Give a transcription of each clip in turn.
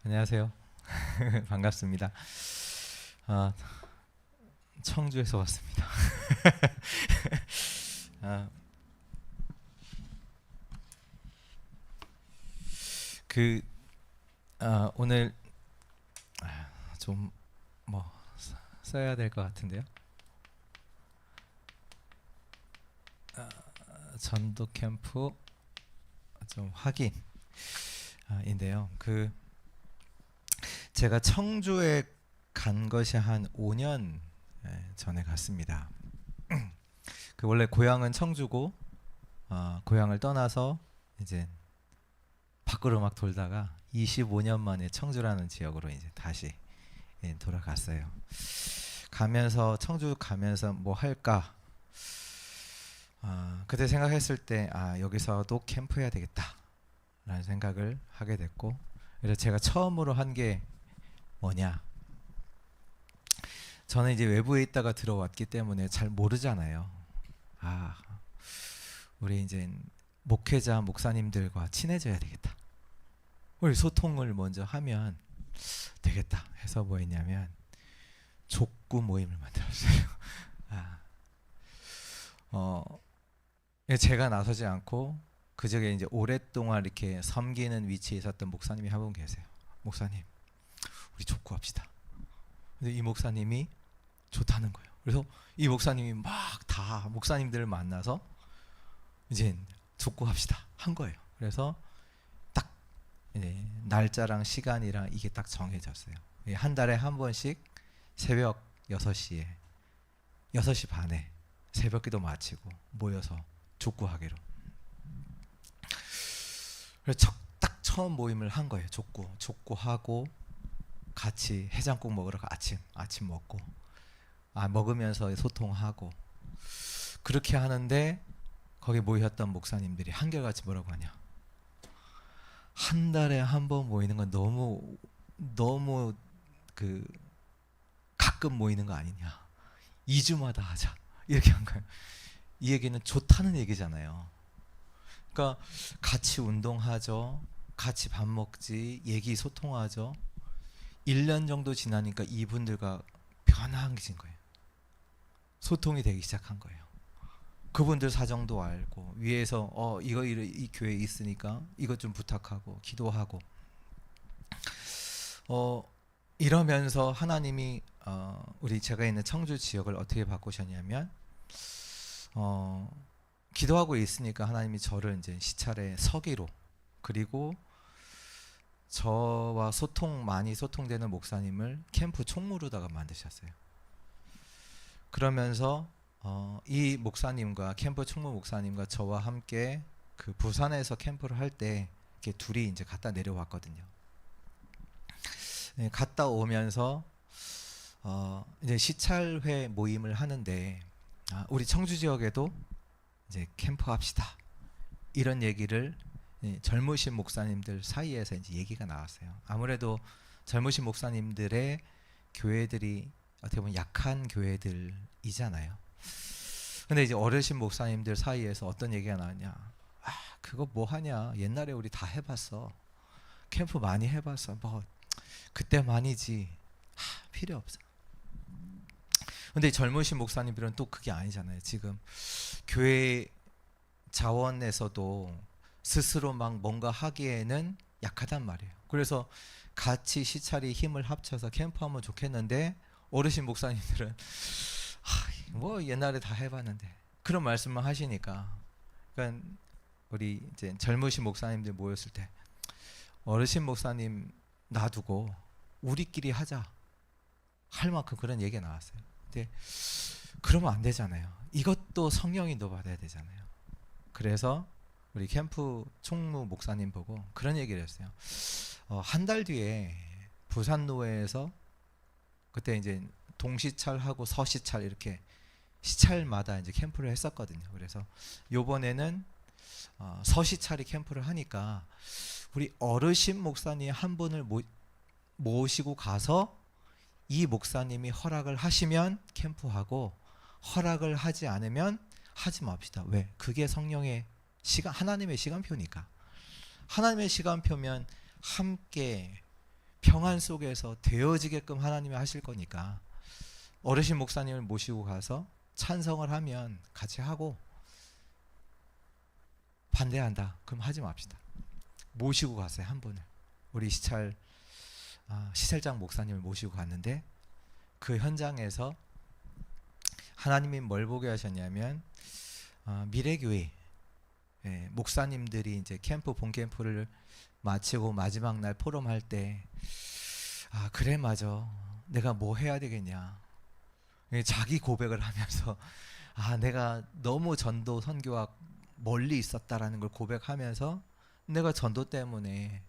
안녕하세요. 반갑습니다. 아, 청주에서 왔습니다. 아, 그 오늘 좀 뭐 써야 될 것 같은데요. 전도 캠프 좀 확인인데요. 제가 청주에 간 것이 한 5년 전에 갔습니다. 원래 고향은 청주고 고향을 떠나서 이제 밖으로 막 돌다가 25년 만에 청주라는 지역으로 이제 다시 돌아갔어요. 청주 가면서 뭐 할까? 그때 생각했을 때 여기서도 캠프해야 되겠다라는 생각을 하게 됐고, 그래서 제가 처음으로 한 게 뭐냐? 저는 이제 외부에 있다가 들어왔기 때문에 잘 모르잖아요. 우리 이제 목회자 목사님들과 친해져야 되겠다. 우리 소통을 먼저 하면 되겠다 해서 뭐 했냐면 족구 모임을 만들었어요. 제가 나서지 않고 그저께 이제 오랫동안 이렇게 섬기는 위치에 있었던 목사님이 한 분 계세요. 목사님, 우리 족구 합시다. 근데 이 목사님이 좋다는 거예요. 그래서 이 목사님이 막 다 목사님들을 만나서 이제 족구 합시다 한 거예요. 그래서 딱 이제 날짜랑 시간이랑 이게 딱 정해졌어요. 한 달에 한 번씩 새벽 6시에 6시 반에 새벽기도 마치고 모여서 족구하기로. 그래서 딱 처음 모임을 한 거예요. 족구하고 같이 해장국 먹으러 아침 먹고 먹으면서 소통하고 그렇게 하는데, 거기 모였던 목사님들이 한결같이 뭐라고 하냐? 한 달에 한 번 모이는 건 너무 가끔 모이는 거 아니냐? 2주마다 하자. 이렇게 한 거예요. 이 얘기는 좋다는 얘기잖아요. 그러니까 같이 운동하죠. 같이 밥 먹지. 얘기 소통하죠. 1년 정도 지나니까 이분들과 변화해진 거예요. 소통이 되기 시작한 거예요. 그분들 사정도 알고 위에서 이 교회에 있으니까 이것 좀 부탁하고 기도하고 이러면서 하나님이 제가 있는 청주 지역을 어떻게 바꾸셨냐면 기도하고 있으니까 하나님이 저를 이제 시찰에 서기로, 그리고 저와 많이 소통되는 목사님을 캠프 총무로다가 만드셨어요. 그러면서 이 목사님과 캠프 총무 목사님과 저와 함께 그 부산에서 캠프를 할 때 이렇게 둘이 이제 갔다 내려왔거든요. 갔다 오면서 이제 시찰회 모임을 하는데 우리 청주 지역에도 이제 캠프 합시다 이런 얘기를 젊으신 목사님들 사이에서 이제 얘기가 나왔어요. 아무래도 젊으신 목사님들의 교회들이 어떻게 보면 약한 교회들이잖아요. 근데 이제 어르신 목사님들 사이에서 어떤 얘기가 나왔냐? 그거 뭐 하냐? 옛날에 우리 다 해봤어. 캠프 많이 해봤어. 뭐 그때만이지. 필요 없어. 근데 젊으신 목사님들은 또 그게 아니잖아요. 지금 교회 자원에서도 스스로 막 뭔가 하기에는 약하단 말이에요. 그래서 같이 시찰이 힘을 합쳐서 캠프하면 좋겠는데, 어르신 목사님들은 뭐 옛날에 다 해봤는데 그런 말씀만 하시니까, 그러니까 우리 이제 젊으신 목사님들 모였을 때 어르신 목사님 놔두고 우리끼리 하자 할 만큼 그런 얘기가 나왔어요. 근데 그러면 안 되잖아요. 이것도 성령 인도 받아야 되잖아요. 그래서 우리 캠프 총무 목사님 보고 그런 얘기를 했어요. 한 달 뒤에 부산노회에서, 그때 이제 동시찰하고 서시찰 이렇게 시찰마다 이제 캠프를 했었거든요. 그래서 요번에는 서시찰이 캠프를 하니까 우리 어르신 목사님 한 분을 모시고 가서 이 목사님이 허락을 하시면 캠프하고, 허락을 하지 않으면 하지 맙시다. 왜? 그게 성령의 하나님의 시간표니까. 하나님의 시간표면 함께 평안 속에서 되어지게끔 하나님이 하실 거니까 어르신 목사님을 모시고 가서 찬성을 하면 같이 하고, 반대한다 그럼 하지 맙시다. 모시고 갔어요. 한 분을, 우리 시찰장 목사님을 모시고 갔는데, 그 현장에서 하나님이 뭘 보게 하셨냐면, 미래교회 목사님들이 이제 본 캠프를 마치고 마지막 날 포럼할 때, 그래 맞아, 내가 뭐 해야 되겠냐, 자기 고백을 하면서 내가 너무 전도 선교와 멀리 있었다라는 걸 고백하면서, 내가 전도 때문에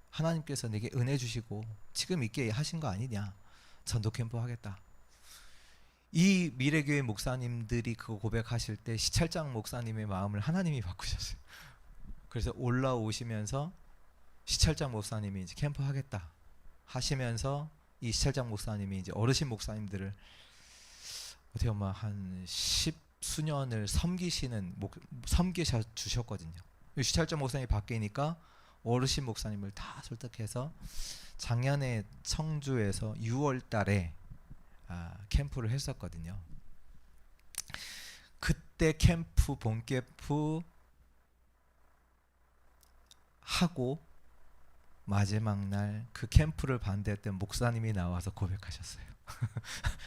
하나님께서 내게 은혜 주시고 지금 있게 하신 거 아니냐, 전도 캠프 하겠다. 이 미래교회 목사님들이 그거 고백하실 때 시찰장 목사님의 마음을 하나님이 바꾸셨어요. 그래서 올라오시면서 시찰장 목사님이 이제 캠프 하겠다 하시면서, 이 시찰장 목사님이 이제 어르신 목사님들을 어떻게 보면 한 10수년을 섬기셔 주셨거든요. 시찰장 목사님이 바뀌니까 어르신 목사님을 다 설득해서 작년에 청주에서 6월 달에 캠프를 했었거든요. 그때 본 캠프 하고 마지막 날 그 캠프를 반대했던 목사님이 나와서 고백하셨어요.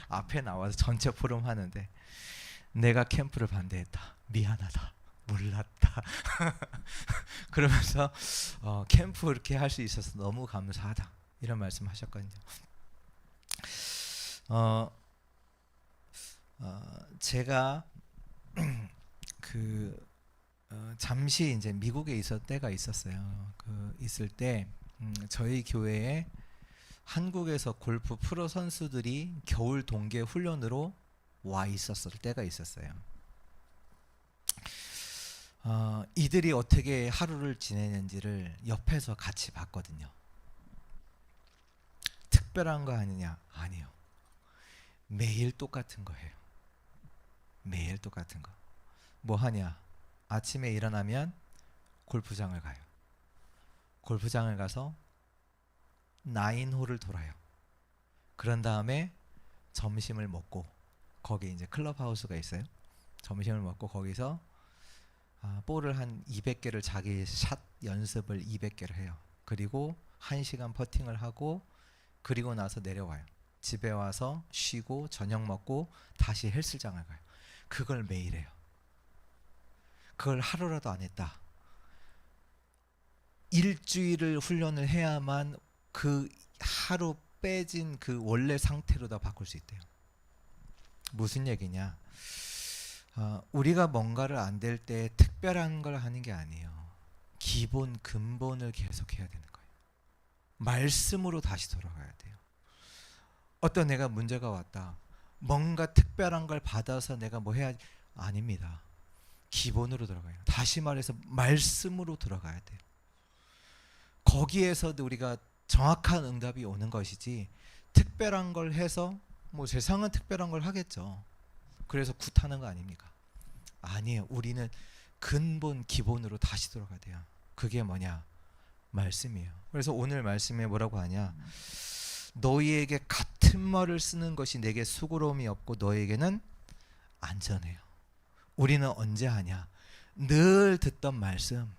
앞에 나와서 전체 포럼 하는데, 내가 캠프를 반대했다, 미안하다, 몰랐다. 그러면서 캠프 이렇게 할 수 있어서 너무 감사하다, 이런 말씀 하셨거든요. 제가 잠시 이제 미국에 있을 때가 있었어요. 있을 때 저희 교회에 한국에서 골프 프로 선수들이 겨울 동계 훈련으로 와 있었을 때가 있었어요. 이들이 어떻게 하루를 지내는지를 옆에서 같이 봤거든요. 특별한 거 아니냐? 아니요. 매일 똑같은 거예요. 매일 똑같은 거. 뭐 하냐? 아침에 일어나면 골프장을 가요. 골프장을 가서 9홀을 돌아요. 그런 다음에 점심을 먹고, 거기 이제 클럽하우스가 있어요. 점심을 먹고 거기서 볼을 한 200개를, 자기 샷 연습을 200개를 해요. 그리고 1시간 퍼팅을 하고, 그리고 나서 내려와요. 집에 와서 쉬고 저녁 먹고 다시 헬스장을 가요. 그걸 매일 해요. 그걸 하루라도 안 했다, 일주일을 훈련을 해야만 그 하루 빼진 그 원래 상태로 다 바꿀 수 있대요. 무슨 얘기냐? 우리가 뭔가를 안 될 때 특별한 걸 하는 게 아니에요. 기본 근본을 계속 해야 되는 거예요. 말씀으로 다시 돌아가야 돼요. 어떤 내가 문제가 왔다, 뭔가 특별한 걸 받아서 내가 뭐 해야, 아닙니다. 기본으로 들어가요. 다시 말해서 말씀으로 들어가야 돼요. 거기에서도 우리가 정확한 응답이 오는 것이지, 특별한 걸 해서 뭐 세상은 특별한 걸 하겠죠. 그래서 굿하는 거 아닙니까? 아니에요. 우리는 근본 기본으로 다시 돌아가야 돼요. 그게 뭐냐? 말씀이에요. 그래서 오늘 말씀에 뭐라고 하냐? 너희에게 같은 말을 쓰는 것이 내게 수고로움이 없고 너희에게는 안전해요. 우리는 언제 하냐? 늘 듣던 말씀,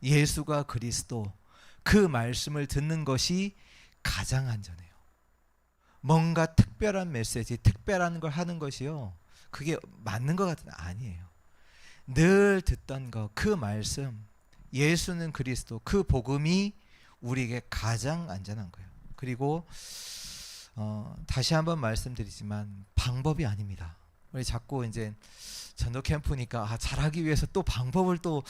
예수가 그리스도, 그 말씀을 듣는 것이 가장 안전해요. 뭔가 특별한 메시지, 특별한 걸 하는 것이요, 그게 맞는 것 같은, 아니에요. 늘 듣던 거, 그 말씀, 예수는 그리스도, 그 복음이 우리에게 가장 안전한 거예요. 그리고 다시 한번 말씀드리지만 방법이 아닙니다. 우리 자꾸 이제 전도 캠프니까 잘하기 위해서 또 방법을 또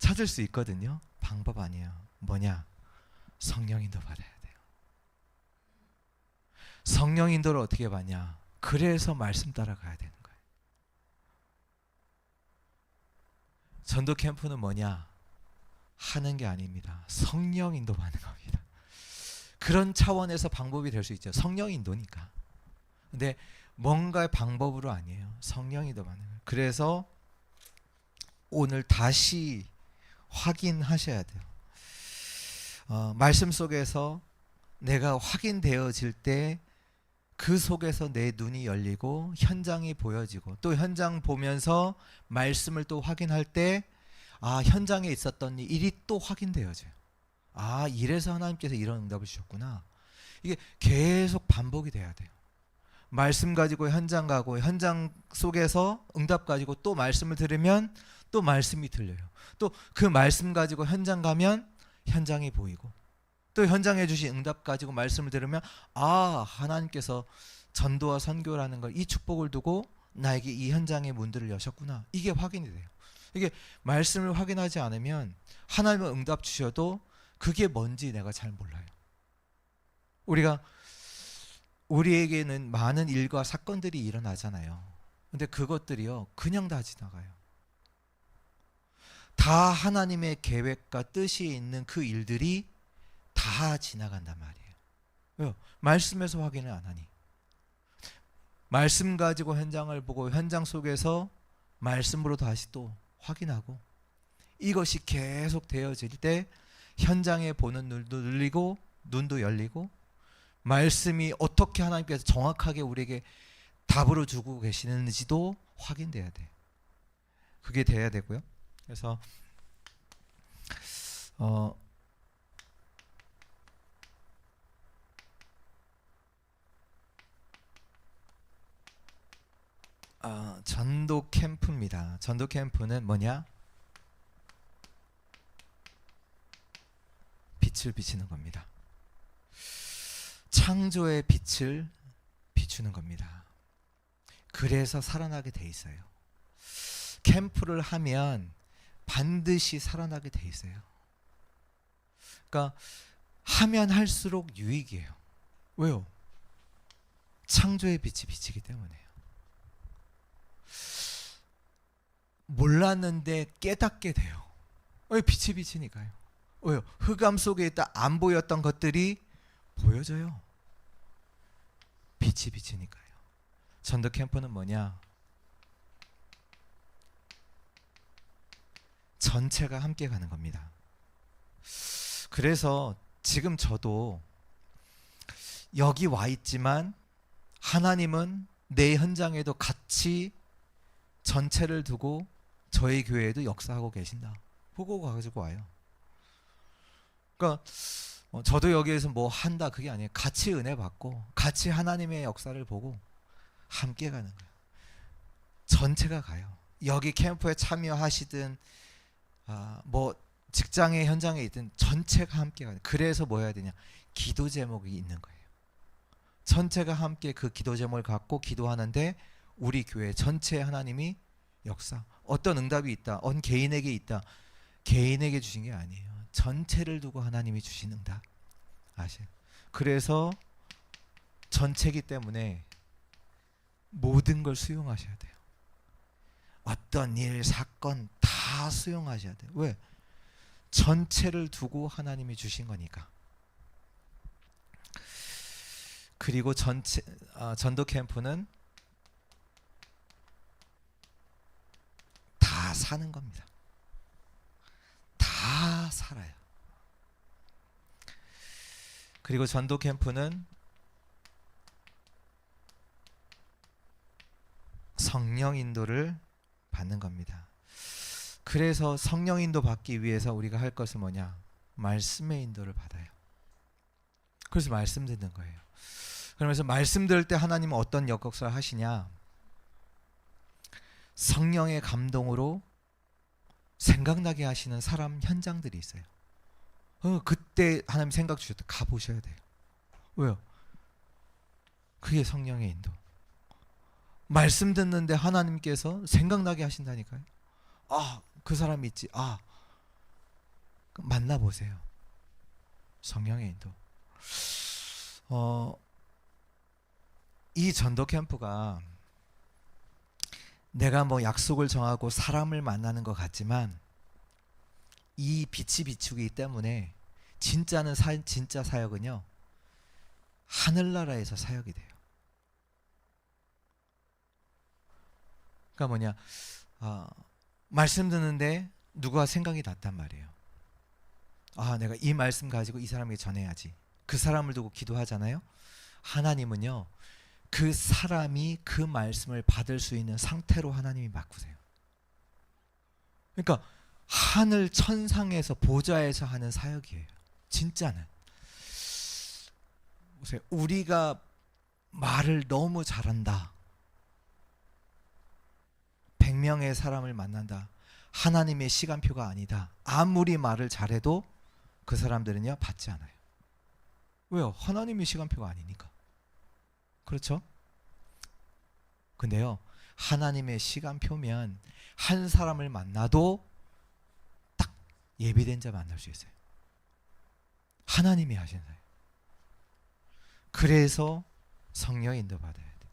찾을 수 있거든요. 방법 아니에요. 뭐냐? 성령 인도 받아야 돼요. 성령 인도를 어떻게 받냐? 그래서 말씀 따라가야 되는 거예요. 전도 캠프는 뭐냐? 하는 게 아닙니다. 성령 인도 받는 겁니다. 그런 차원에서 방법이 될 수 있죠. 성령 인도니까. 근데 뭔가 방법으로 아니에요. 성령 인도 받는 거예요. 그래서 오늘 다시 확인하셔야 돼요. 말씀 속에서 내가 확인되어질 때 그 속에서 내 눈이 열리고 현장이 보여지고 또 현장 보면서 말씀을 또 확인할 때 현장에 있었던 일이 또 확인되어져요. 이래서 하나님께서 이런 응답을 주셨구나. 이게 계속 반복이 돼야 돼요. 말씀 가지고 현장 가고 현장 속에서 응답 가지고 또 말씀을 들으면 또 말씀이 들려요. 또 그 말씀 가지고 현장 가면 현장이 보이고 또 현장에 주신 응답 가지고 말씀을 들으면 하나님께서 전도와 선교라는 걸 이 축복을 두고 나에게 이 현장의 문들을 여셨구나. 이게 확인이 돼요. 이게 말씀을 확인하지 않으면 하나님은 응답 주셔도 그게 뭔지 내가 잘 몰라요. 우리에게는 많은 일과 사건들이 일어나잖아요. 근데 그것들이요 그냥 다 지나가요. 다 하나님의 계획과 뜻이 있는 그 일들이 다 지나간단 말이에요. 왜요? 말씀에서 확인을 안 하니. 말씀 가지고 현장을 보고 현장 속에서 말씀으로 다시 또 확인하고 이것이 계속 되어질 때 현장에 보는 눈도 늘리고 눈도 열리고 말씀이 어떻게 하나님께서 정확하게 우리에게 답으로 주고 계시는지도 확인돼야 돼. 그게 돼야 되고요. 그래서 전도 캠프입니다. 전도 캠프는 뭐냐? 빛을 비치는 겁니다. 창조의 빛을 비추는 겁니다. 그래서 살아나게 돼 있어요. 캠프를 하면 반드시 살아나게 돼 있어요. 그러니까 하면 할수록 유익이에요. 왜요? 창조의 빛이 비치기 때문에요. 몰랐는데 깨닫게 돼요. 왜? 빛이 비치니까요. 왜요? 흑암 속에 있다 안 보였던 것들이 보여져요. 빛이 비치니까요. 전도 캠프는 뭐냐? 전체가 함께 가는 겁니다. 그래서 지금 저도 여기 와 있지만 하나님은 내 현장에도 같이 전체를 두고 저희 교회에도 역사하고 계신다. 보고 가지고 와요. 그러니까 저도 여기에서 뭐 한다 그게 아니에요. 같이 은혜 받고 같이 하나님의 역사를 보고 함께 가는 거예요. 전체가 가요. 여기 캠프에 참여하시든 뭐 직장의 현장에 있든 전체가 함께 가요. 그래서 뭐 해야 되냐? 기도 제목이 있는 거예요. 전체가 함께 그 기도 제목을 갖고 기도하는데 우리 교회 전체에 하나님이 역사 어떤 응답이 있다 어떤 개인에게 있다 개인에게 주신 게 아니에요. 전체를 두고 하나님이 주신 응답 아세요? 그래서 전체이기 때문에 모든 걸 수용하셔야 돼요. 어떤 일 사건 다 수용하셔야 돼요. 왜? 전체를 두고 하나님이 주신 거니까. 그리고 전도 캠프는 다 사는 겁니다. 다 살아요. 그리고 전도 캠프는 성령 인도를 받는 겁니다. 그래서 성령 인도 받기 위해서 우리가 할 것은 뭐냐? 말씀의 인도를 받아요. 그래서 말씀 듣는 거예요. 그러면서 말씀 들을 때 하나님은 어떤 역사를 하시냐? 성령의 감동으로 생각나게 하시는 사람 현장들이 있어요. 그때 하나님 생각 주셨다. 가보셔야 돼요. 왜요? 그게 성령의 인도. 말씀 듣는데 하나님께서 생각나게 하신다니까요. 그 사람이 있지. 만나보세요. 성령의 인도. 이 전도 캠프가 내가 뭐 약속을 정하고 사람을 만나는 것 같지만 이 빛이 비추기 때문에 진짜 사역은요 하늘나라에서 사역이 돼요. 그러니까 뭐냐 말씀 듣는데 누가 생각이 났단 말이에요. 내가 이 말씀 가지고 이 사람에게 전해야지. 그 사람을 두고 기도하잖아요. 하나님은요, 그 사람이 그 말씀을 받을 수 있는 상태로 하나님이 바꾸세요. 그러니까 하늘 천상에서 보좌에서 하는 사역이에요. 진짜는. 보세요. 우리가 말을 너무 잘한다. 100명의 사람을 만난다. 하나님의 시간표가 아니다. 아무리 말을 잘해도 그 사람들은요, 받지 않아요. 왜요? 하나님의 시간표가 아니니까. 그렇죠? 근데요, 하나님의 시간표면 한 사람을 만나도 딱 예비된 자 만날 수 있어요. 하나님이 하시는 거예요. 그래서 성령 인도 받아야 돼요.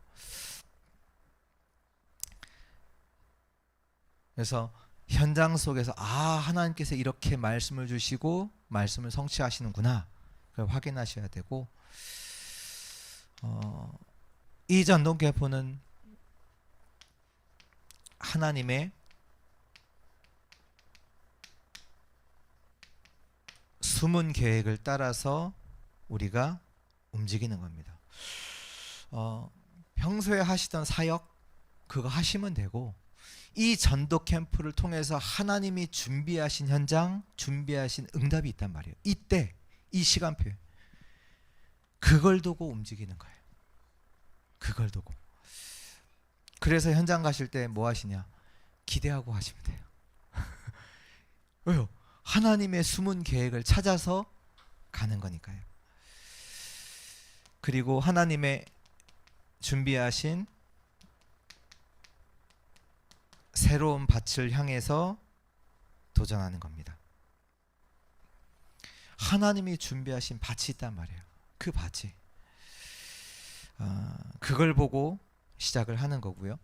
그래서 현장 속에서 하나님께서 이렇게 말씀을 주시고 말씀을 성취하시는구나, 그걸 확인하셔야 되고, 이 전도개포는 하나님의 숨은 계획을 따라서 우리가 움직이는 겁니다. 평소에 하시던 사역 그거 하시면 되고, 이 전도 캠프를 통해서 하나님이 준비하신 현장, 준비하신 응답이 있단 말이에요. 이때 이 시간표에 그걸 두고 움직이는 거예요. 그걸 두고. 그래서 현장 가실 때 뭐 하시냐? 기대하고 하시면 돼요. 왜요? 하나님의 숨은 계획을 찾아서 가는 거니까요. 그리고 하나님의 준비하신 새로운 밭을 향해서 도전하는 겁니다. 하나님이 준비하신 밭이 있단 말이에요. 그 밭이. 그걸 보고 시작을 하는 거고요.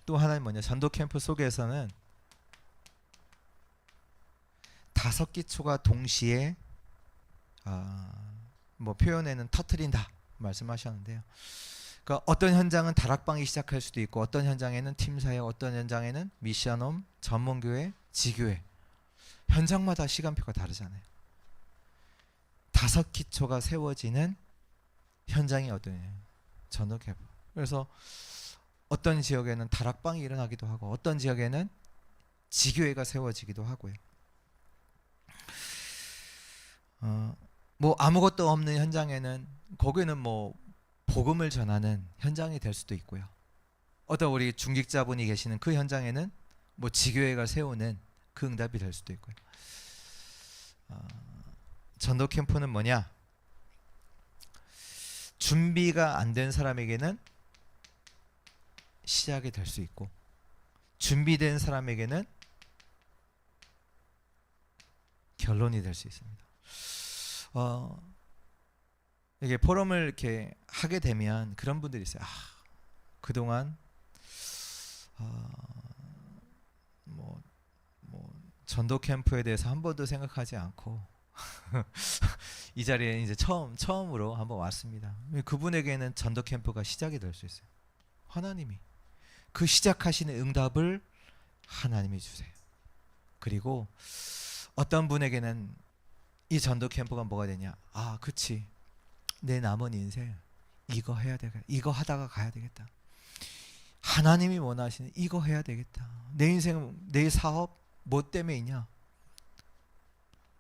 또 하나는 뭐냐? 전도 캠프 속에서는 5기초가 동시에 뭐 표현에는 터트린다 말씀하셨는데요. 그러니까 어떤 현장은 다락방이 시작할 수도 있고, 어떤 현장에는 팀사역, 어떤 현장에는 미션홈, 전문교회, 지교회, 현장마다 시간표가 다르잖아요. 5기초가 세워지는 현장이 어떠냐? 전도 캠프. 그래서 어떤 지역에는 다락방이 일어나기도 하고, 어떤 지역에는 지교회가 세워지기도 하고요. 뭐 아무것도 없는 현장에는, 거기는 뭐 복음을 전하는 현장이 될 수도 있고요. 어떤 우리 중직자분이 계시는 그 현장에는 뭐 지교회가 세우는 그 응답이 될 수도 있고요. 전도 캠프는 뭐냐? 준비가 안 된 사람에게는 시작이 될 수 있고, 준비된 사람에게는 결론이 될 수 있습니다. 이게 포럼을 이렇게 하게 되면 그런 분들이 있어요. 그동안 뭐 전도 캠프에 대해서 한 번도 생각하지 않고 이 자리에 이제 처음으로 한번 왔습니다. 그분에게는 전도 캠프가 시작이 될 수 있어요. 하나님이 그 시작하시는 응답을 하나님이 주세요. 그리고 어떤 분에게는 이 전도 캠프가 뭐가 되냐? 그치, 내 남은 인생 이거 해야 되겠다. 이거 하다가 가야 되겠다. 하나님이 원하시는 이거 해야 되겠다. 내 인생, 내 사업 뭐 때문에 있냐?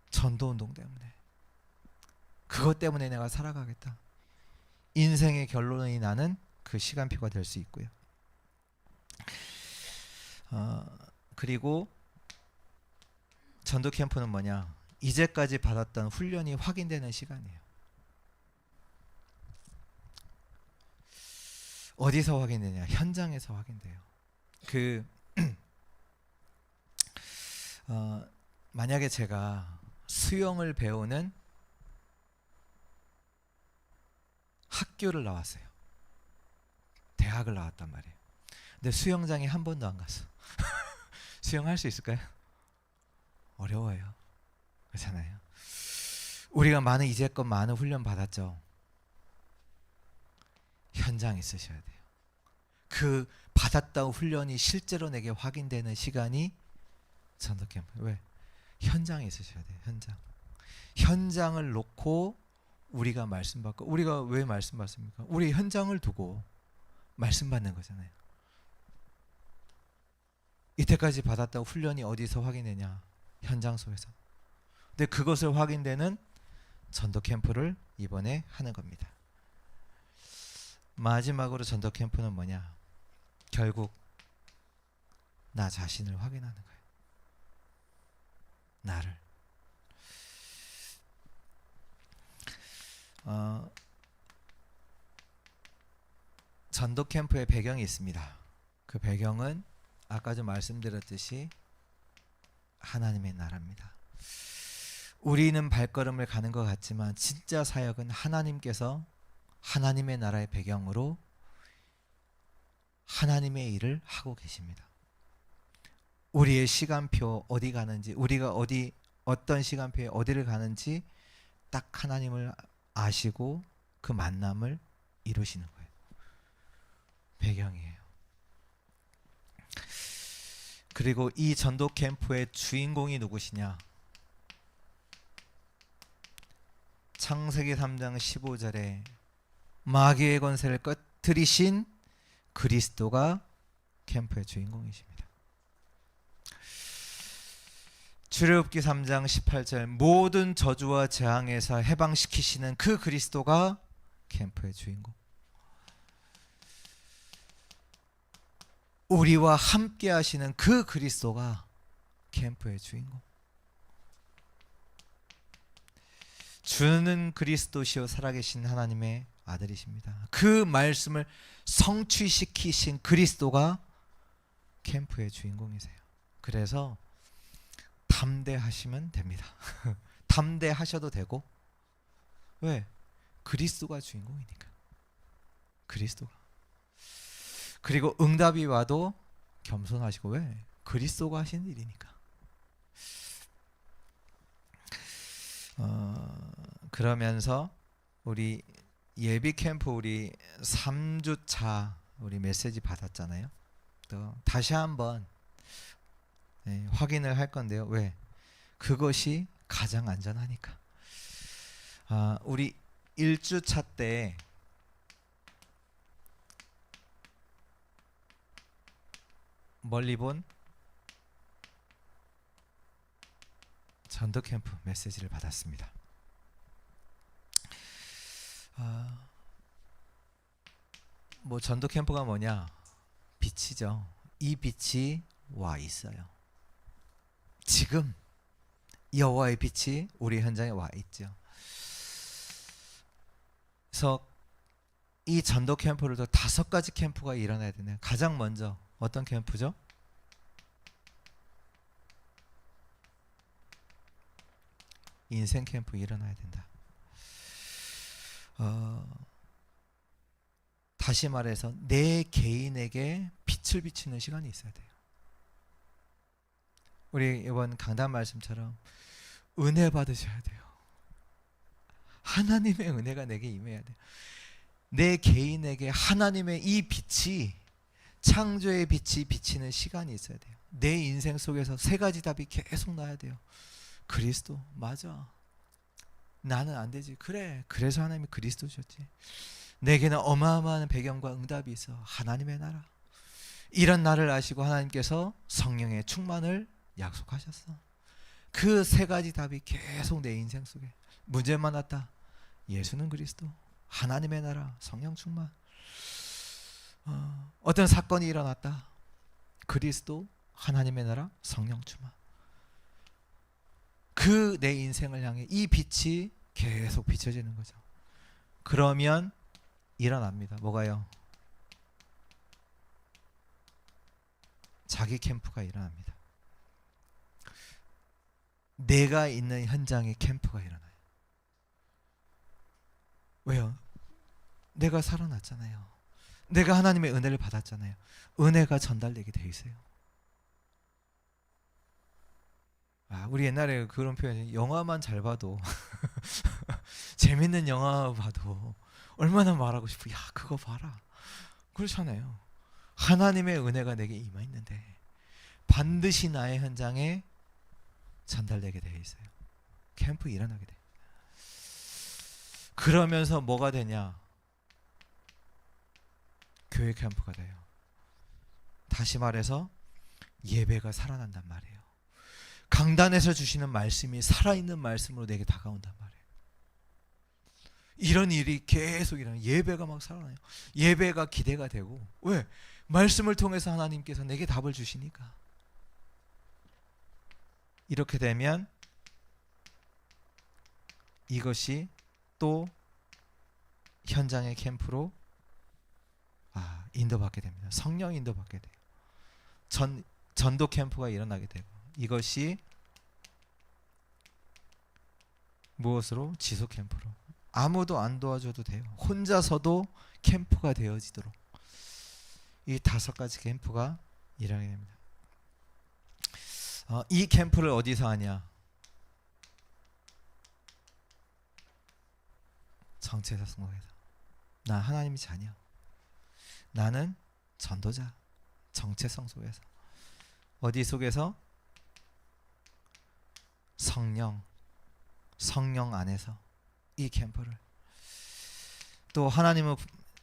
전도운동 때문에. 그것 때문에 내가 살아가겠다. 인생의 결론이 나는 그 시간표가 될 수 있고요. 그리고 전도 캠프는 뭐냐? 이제까지 받았던 훈련이 확인되는 시간이에요. 어디서 확인되냐? 현장에서 확인돼요. 만약에 제가 수영을 배우는 학교를 나왔어요. 대학을 나왔단 말이에요. 근데 수영장에 한 번도 안 갔어. 수영할 수 있을까요? 어려워요. 그렇잖아요. 우리가 이제껏 많은 훈련 받았죠. 현장에 있으셔야 돼요. 그 받았던 훈련이 실제로 내게 확인되는 시간이 전도 캠프. 왜? 현장에 있으셔야 돼요. 현장을 놓고 우리가 말씀 받고, 우리가 왜 말씀 받습니까? 우리 현장을 두고 말씀 받는 거잖아요. 이때까지 받았다고 훈련이 어디서 확인되냐? 현장 속에서. 근데 그것을 확인되는 전도 캠프를 이번에 하는 겁니다. 마지막으로 전도 캠프는 뭐냐? 결국 나 자신을 확인하는 거예요. 나를. 전도 캠프의 배경이 있습니다. 그 배경은 아까 좀 말씀드렸듯이 하나님의 나라입니다. 우리는 발걸음을 가는 것 같지만 진짜 사역은 하나님께서 하나님의 나라의 배경으로 하나님의 일을 하고 계십니다. 우리의 시간표 어디 가는지, 우리가 어떤 시간표에 어디를 가는지 딱 하나님을 아시고 그 만남을 이루시는 거예요. 배경이에요. 그리고 이 전도 캠프의 주인공이 누구시냐? 창세기 3장 15절에 마귀의 권세를 꺼뜨리신 그리스도가 캠프의 주인공이십니다. 출애굽기 3장 18절 모든 저주와 재앙에서 해방시키시는 그 그리스도가 캠프의 주인공. 우리와 함께 하시는 그 그리스도가 캠프의 주인공. 주는 그리스도시요 살아계신 하나님의 아들이십니다. 그 말씀을 성취시키신 그리스도가 캠프의 주인공이세요. 그래서 담대하시면 됩니다. 담대하셔도 되고. 왜? 그리스도가 주인공이니까. 그리스도가. 그리고 응답이 와도 겸손하시고. 왜? 그리스도가 하신 일이니까. 그러면서 우리 예비 캠프 우리 3주차 우리 메시지 받았잖아요. 또 다시 한번 확인을 할 건데요. 왜? 그것이 가장 안전하니까. 우리 1주차 때 멀리 본 전도 캠프 메시지를 받았습니다. 뭐 전도 캠프가 뭐냐? 빛이죠. 이 빛이 와 있어요. 지금 여호와의 빛이 우리 현장에 와 있죠. 그래서 이 전도 캠프를 또 5가지 캠프가 일어나야 되네요. 가장 먼저 어떤 캠프죠? 인생 캠프 일어나야 된다. 다시 말해서 내 개인에게 빛을 비치는 시간이 있어야 돼요. 우리 이번 강단 말씀처럼 은혜 받으셔야 돼요. 하나님의 은혜가 내게 임해야 돼요. 내 개인에게 하나님의 이 빛이, 창조의 빛이 비치는 시간이 있어야 돼요. 내 인생 속에서 3가지 답이 계속 나야 돼요. 그리스도 맞아. 나는 안 되지. 그래. 그래서 하나님이 그리스도 주셨지. 내게는 어마어마한 배경과 응답이 있어. 하나님의 나라. 이런 나를 아시고 하나님께서 성령의 충만을 약속하셨어. 그 3가지 답이 계속 내 인생 속에. 문제만 왔다. 예수는 그리스도, 하나님의 나라, 성령 충만. 어떤 사건이 일어났다. 그리스도, 하나님의 나라, 성령 충만. 그 내 인생을 향해 이 빛이 계속 비춰지는 거죠. 그러면 일어납니다. 뭐가요? 자기 캠프가 일어납니다. 내가 있는 현장에 캠프가 일어나요. 왜요? 내가 살아났잖아요. 내가 하나님의 은혜를 받았잖아요. 은혜가 전달되게 돼 있어요. 우리 옛날에 그런 표현이 영화만 잘 봐도 재밌는 영화 봐도 얼마나 말하고 싶어. 야 그거 봐라. 그렇잖아요. 하나님의 은혜가 내게 임하있는데 반드시 나의 현장에 전달되게 되어 있어요. 캠프 일어나게 돼. 그러면서 뭐가 되냐? 교회 캠프가 돼요. 다시 말해서 예배가 살아난단 말이에요. 강단에서 주시는 말씀이 살아있는 말씀으로 내게 다가온단 말이에요. 이런 일이 계속 일어나요. 예배가 막 살아나요. 예배가 기대가 되고. 왜? 말씀을 통해서 하나님께서 내게 답을 주시니까. 이렇게 되면 이것이 또 현장의 캠프로 인도받게 됩니다. 성령 인도받게 돼요. 전도 캠프가 일어나게 되고, 이것이 무엇으로? 지속 캠프로. 아무도 안 도와줘도 돼요. 혼자서도 캠프가 되어지도록 이 5가지 캠프가 일어나게 됩니다. 이 캠프를 어디서 하냐? 정체사 성공에서. 나 하나님의 자녀. 나는 전도자. 정체성 속에서. 어디 속에서? 성령 안에서 이 캠프를. 또 하나님은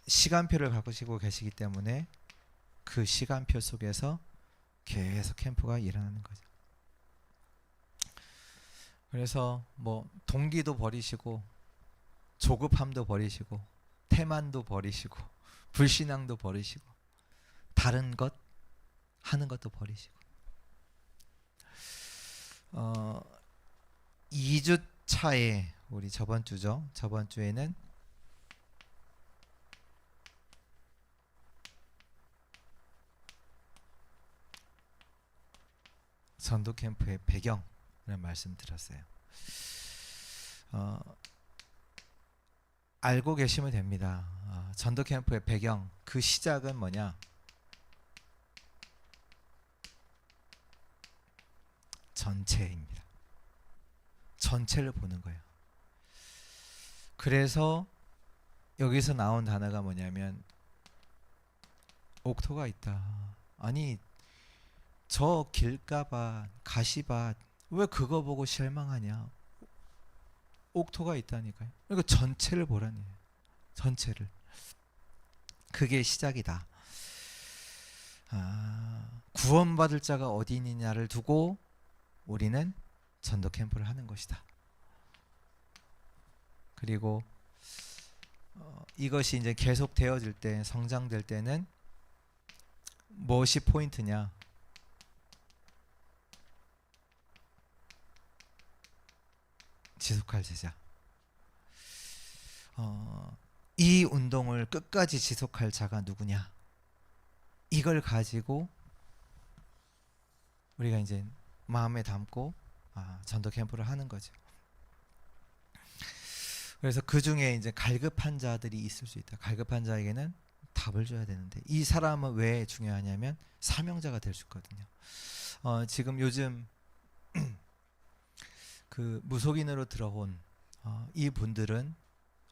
시간표를 가지고 계시기 때문에 그 시간표 속에서 계속 캠프가 일어나는 거죠. 그래서 뭐 동기도 버리시고, 조급함도 버리시고, 태만도 버리시고, 불신앙도 버리시고, 다른 것 하는 것도 버리시고. 2주 차에, 우리 저번 주죠. 저번 주에는 전도 캠프의 배경을 말씀드렸어요. 알고 계시면 됩니다. 전도 캠프의 배경, 그 시작은 뭐냐? 전체입니다. 전체를 보는 거예요. 그래서 여기서 나온 단어가 뭐냐면 옥토가 있다. 아니, 저 길가밭, 가시밭, 왜 그거 보고 실망하냐? 옥토가 있다니까요. 그러니까 전체를 보라는 거예요. 전체를. 그게 시작이다. 구원받을 자가 어디 있느냐를 두고 우리는 전도 캠프를 하는 것이다. 그리고 이것이 이제 계속 되어질 때, 성장될 때는 무엇이 포인트냐? 지속할 제자. 이 운동을 끝까지 지속할 자가 누구냐? 이걸 가지고 우리가 이제 마음에 담고 전도 캠프를 하는 거죠. 그래서 그 중에 이제 갈급한 자들이 있을 수 있다. 갈급한 자에게는 답을 줘야 되는데, 이 사람은 왜 중요하냐면 사명자가 될 수 있거든요. 지금 요즘 그 무속인으로 들어온 이 분들은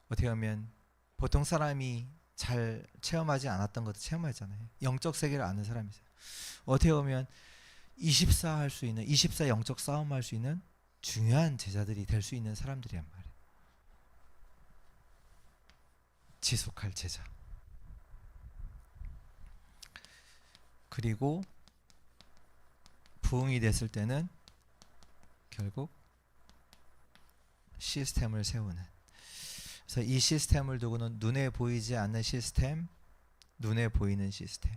어떻게 보면 보통 사람이 잘 체험하지 않았던 것도 체험하잖아요. 영적 세계를 아는 사람이죠. 어떻게 보면 24 할 수 있는, 24 영적 싸움 할 수 있는 중요한 제자들이 될 수 있는 사람들이란 말이에요. 지속할 제자. 그리고 부흥이 됐을 때는 결국 시스템을 세우는. 그래서 이 시스템을 두고는 눈에 보이지 않는 시스템, 눈에 보이는 시스템.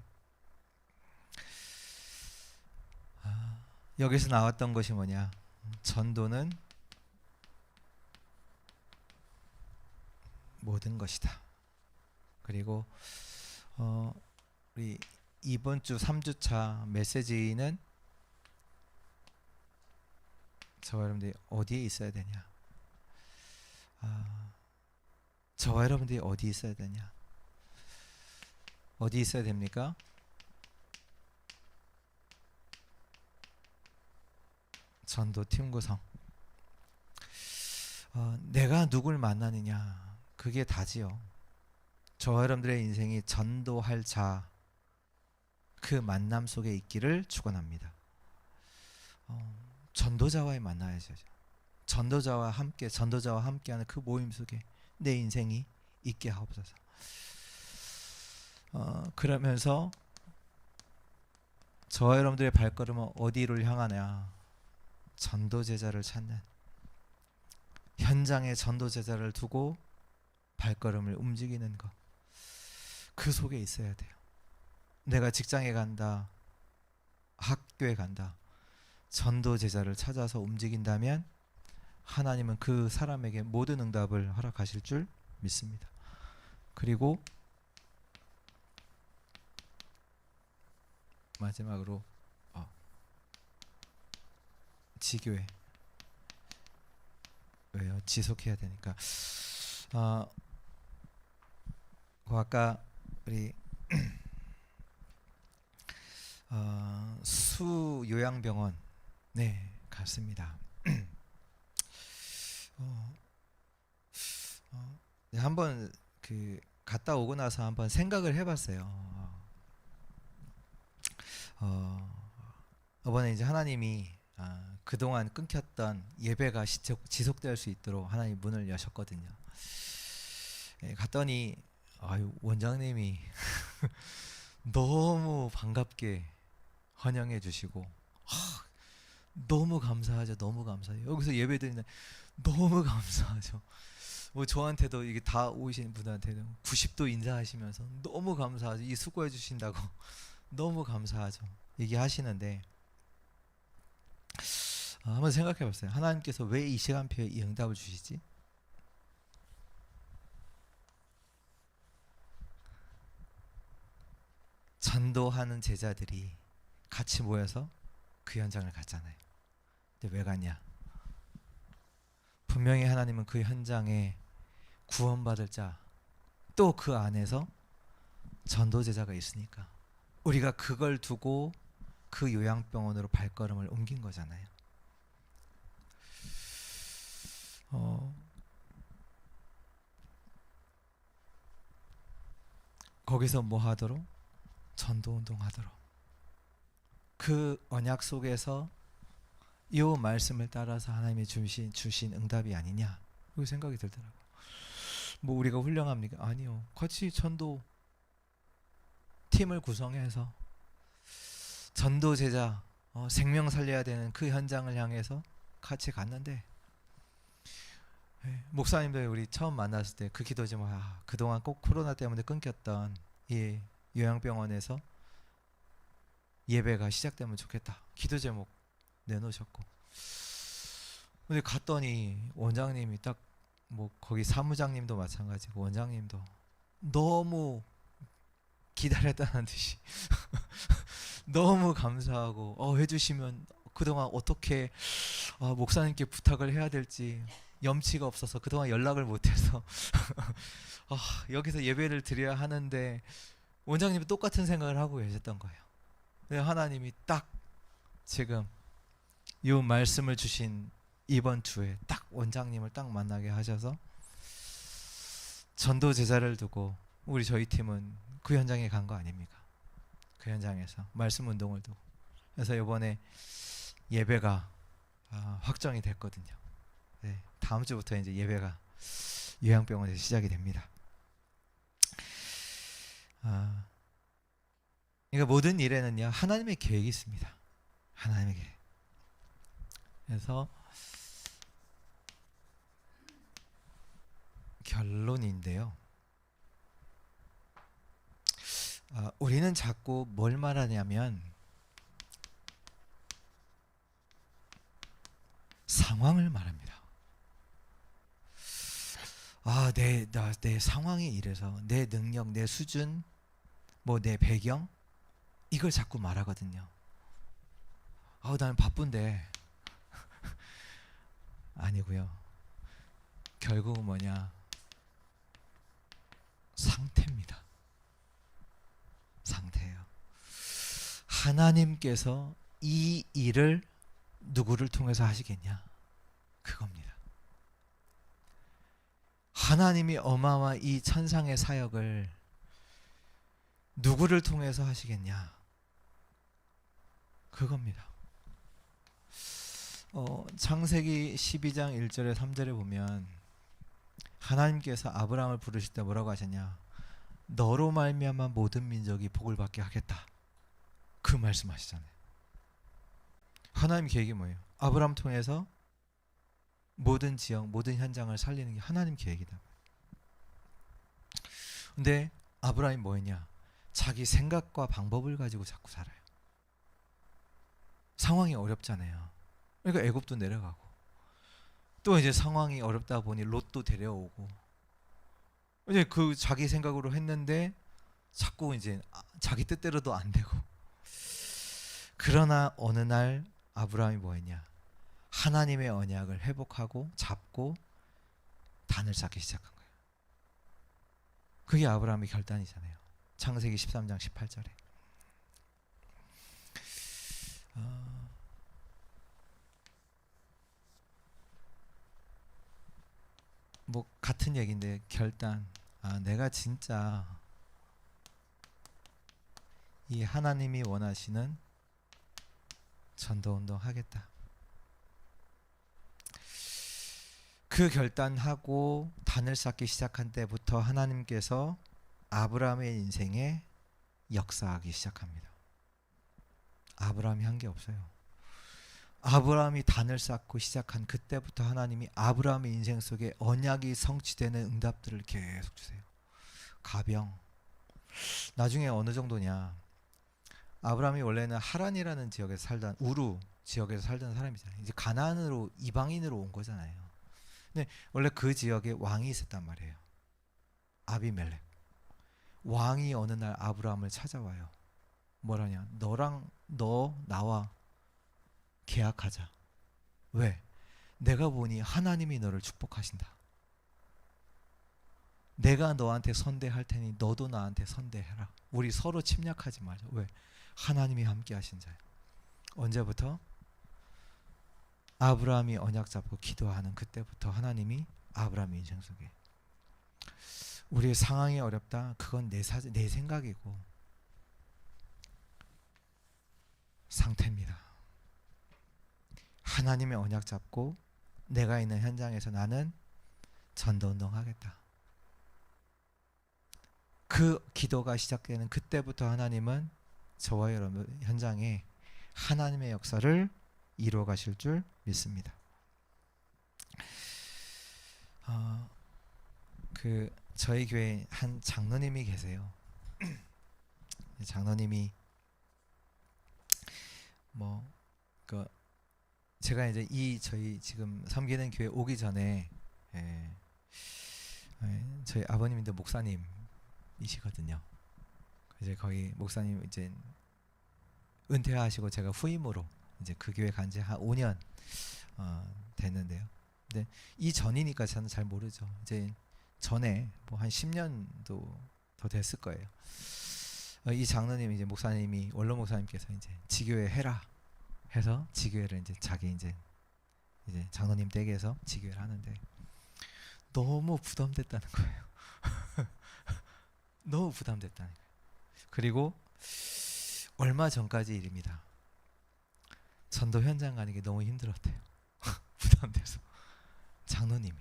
여기서 나왔던 것이 뭐냐? 전도는 모든 것이다. 그리고 우리 이번 주 3주차 메시지는 저와 여러분들이 어디에 있어야 되냐? 저와 여러분들이 어디 있어야 되냐? 어디 있어야 됩니까? 전도팀 구성. 내가 누굴 만나느냐, 그게 다지요. 저와 여러분들의 인생이 전도할 자, 그 만남 속에 있기를 축원합니다. 전도자와의 만나야죠. 전도자와 함께하는 그 모임 속에 내 인생이 있게 하옵소서. 그러면서 저와 여러분들의 발걸음은 어디를 향하냐? 전도 제자를 찾는, 현장에 전도 제자를 두고 발걸음을 움직이는 것, 그 속에 있어야 돼요. 내가 직장에 간다, 학교에 간다, 전도 제자를 찾아서 움직인다면 하나님은 그 사람에게 모든 응답을 허락하실 줄 믿습니다. 그리고 마지막으로 지교회, 왜요? 지속해야 되니까. 아까 우리 수 요양병원 갔습니다. 한번 갔다 오고 나서 한번 생각을 해봤어요. 이번에 이제 하나님이 그동안 끊겼던 예배가 지속될 수 있도록 하나님 문을 여셨거든요. 갔더니 원장님이 너무 반갑게 환영해 주시고 너무 감사하죠. 너무 감사해요. 여기서 예배 드리는 너무 감사하죠. 뭐 저한테도 이게 다 오신 분한테도 90도 인사하시면서 너무 감사하죠. 이 수고해 주신다고 너무 감사하죠. 얘기하시는데 한번 생각해 봤어요. 하나님께서 왜 이 시간표에 이 응답을 주시지? 전도하는 제자들이 같이 모여서 그 현장을 갔잖아요. 근데 왜 갔냐? 분명히 하나님은 그 현장에 구원받을 자, 또 그 안에서 전도 제자가 있으니까 우리가 그걸 두고 그 요양병원으로 발걸음을 옮긴 거잖아요. 거기서 뭐 하도록? 전도운동 하도록. 그 언약 속에서 이 말씀을 따라서 하나님이 주신 응답이 아니냐, 그 생각이 들더라고요. 뭐 우리가 훌륭합니까? 아니요. 같이 전도 팀을 구성해서 전도 제자 생명 살려야 되는 그 현장을 향해서 같이 갔는데, 목사님들 우리 처음 만났을 때 그 기도지만 그동안 꼭 코로나 때문에 끊겼던 이 요양병원에서 예배가 시작되면 좋겠다, 기도 제목 내놓으셨고, 근데 갔더니 원장님이 딱 뭐 거기 사무장님도 마찬가지고 원장님도 너무 기다렸다는 듯이 너무 감사하고 해주시면 그동안 어떻게 목사님께 부탁을 해야 될지 염치가 없어서 그동안 연락을 못해서 여기서 예배를 드려야 하는데 원장님이 똑같은 생각을 하고 계셨던 거예요. 근데 하나님이 딱 지금 이 말씀을 주신 이번 주에 딱 원장님을 딱 만나게 하셔서 전도 제자를 두고 저희 팀은 그 현장에 간 거 아닙니까? 그 현장에서 말씀 운동을 두고, 그래서 이번에 예배가 확정이 됐거든요. 네, 다음 주부터 이제 예배가 요양병원에서 시작이 됩니다. 그러니까 모든 일에는요 하나님의 계획이 있습니다. 하나님의 계획. 그래서 결론인데요. 우리는 자꾸 뭘 말하냐면 상황을 말합니다. 내 상황이 이래서 내 능력, 내 수준, 뭐 내 배경, 이걸 자꾸 말하거든요. 나는 바쁜데 아니고요. 결국은 뭐냐? 상태입니다. 상태예요. 하나님께서 이 일을 누구를 통해서 하시겠냐? 그겁니다. 하나님이 어마어마한 이 천상의 사역을 누구를 통해서 하시겠냐? 그겁니다. 창세기 12장 1절에 3절에 보면 하나님께서 아브라함을 부르실 때 뭐라고 하셨냐? 너로 말미암아 모든 민족이 복을 받게 하겠다. 그 말씀하시잖아요. 하나님 계획이 뭐예요? 아브라함 통해서 모든 지역, 모든 현장을 살리는 게 하나님 계획이다. 근데 아브라함이 뭐였냐? 자기 생각과 방법을 가지고 자꾸 살아요. 상황이 어렵잖아요. 그러니까 애굽도 내려가고, 또 이제 상황이 어렵다 보니 롯도 데려오고, 이제 그 자기 생각으로 했는데 자꾸 이제 자기 뜻대로도 안 되고. 그러나 어느 날 아브라함이 뭐했냐? 하나님의 언약을 회복하고 잡고 단을 쌓기 시작한 거예요. 그게 아브라함의 결단이잖아요. 창세기 13장 18절에. 뭐 같은 얘기인데 결단. 내가 진짜 이 하나님이 원하시는 전도운동 하겠다. 그 결단하고 단을 쌓기 시작한 때부터 하나님께서 아브라함의 인생에 역사하기 시작합니다. 아브라함이 한 게 없어요. 아브라함이 단을 쌓고 시작한 그때부터 하나님이 아브라함의 인생 속에 언약이 성취되는 응답들을 계속 주세요. 가병. 나중에 어느 정도냐? 아브라함이 원래는 하란이라는 지역에서 살던, 우루 지역에서 살던 사람이잖아요. 이제 가나안으로, 이방인으로 온 거잖아요. 근데 원래 그 지역에 왕이 있었단 말이에요. 아비멜렉. 왕이 어느 날 아브라함을 찾아와요. 뭐라냐? 너 나와 계약하자. 왜? 내가 보니 하나님이 너를 축복하신다. 내가 너한테 선대할 테니 너도 나한테 선대해라. 우리 서로 침략하지 말자. 왜? 하나님이 함께 하신 자예요. 언제부터? 아브라함이 언약 잡고 기도하는 그때부터 하나님이 아브라함의 인생 속에, 우리의 상황이 어렵다. 그건 내 생각이고 상태입니다. 하나님의 언약 잡고 내가 있는 현장에서 나는 전도운동 하겠다. 그 기도가 시작되는 그때부터 하나님은 저와 여러분 현장에 하나님의 역사를 이루어 가실 줄 믿습니다. 저희 교회에 한 장로님이 계세요. 장로님이 제가 이제 저희 지금 섬기는 교회 오기 전에 저희 아버님인데 목사님이시거든요. 이제 거기 목사님 이제 은퇴하시고 제가 후임으로 이제 그 교회 간 지 한 5년 됐는데요. 근데 이 전이니까 저는 잘 모르죠. 이제 전에 뭐 한 10년도 더 됐을 거예요. 이 장로님 이제 목사님이, 원로 목사님께서 이제 지교회 해라 해서 지교회를 이제 자기 이제 장로님 댁에서 지교회를 하는데 너무 부담됐다는 거예요. 너무 부담됐다는 거예요. 그리고 얼마 전까지 일입니다. 전도 현장 가는 게 너무 힘들었대요. 부담돼서. 장로님이.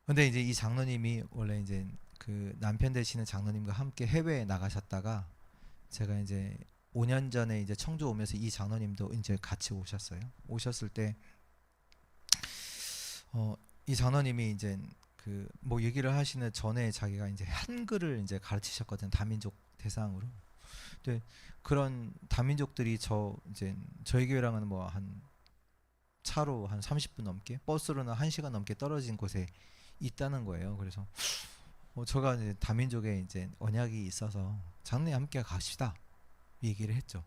근데 이제 이 장로님이 원래 이제 그 남편 되시는 장로님과 함께 해외에 나가셨다가 제가 이제 5년 전에 이제 청주 오면서 이 장로님도 이제 같이 오셨어요. 오셨을 때 이 장로님이 이제 그 뭐 얘기를 하시는 전에 자기가 이제 한글을 이제 가르치셨거든, 다민족 대상으로. 근데 그런 다민족들이 저희 교회랑은 뭐 한 차로 한 30분 넘게, 버스로는 1시간 넘게 떨어진 곳에 있다는 거예요. 그래서 제가 이제 다민족에 이제 언약이 있어서 장로님 함께 가시다 얘기를 했죠.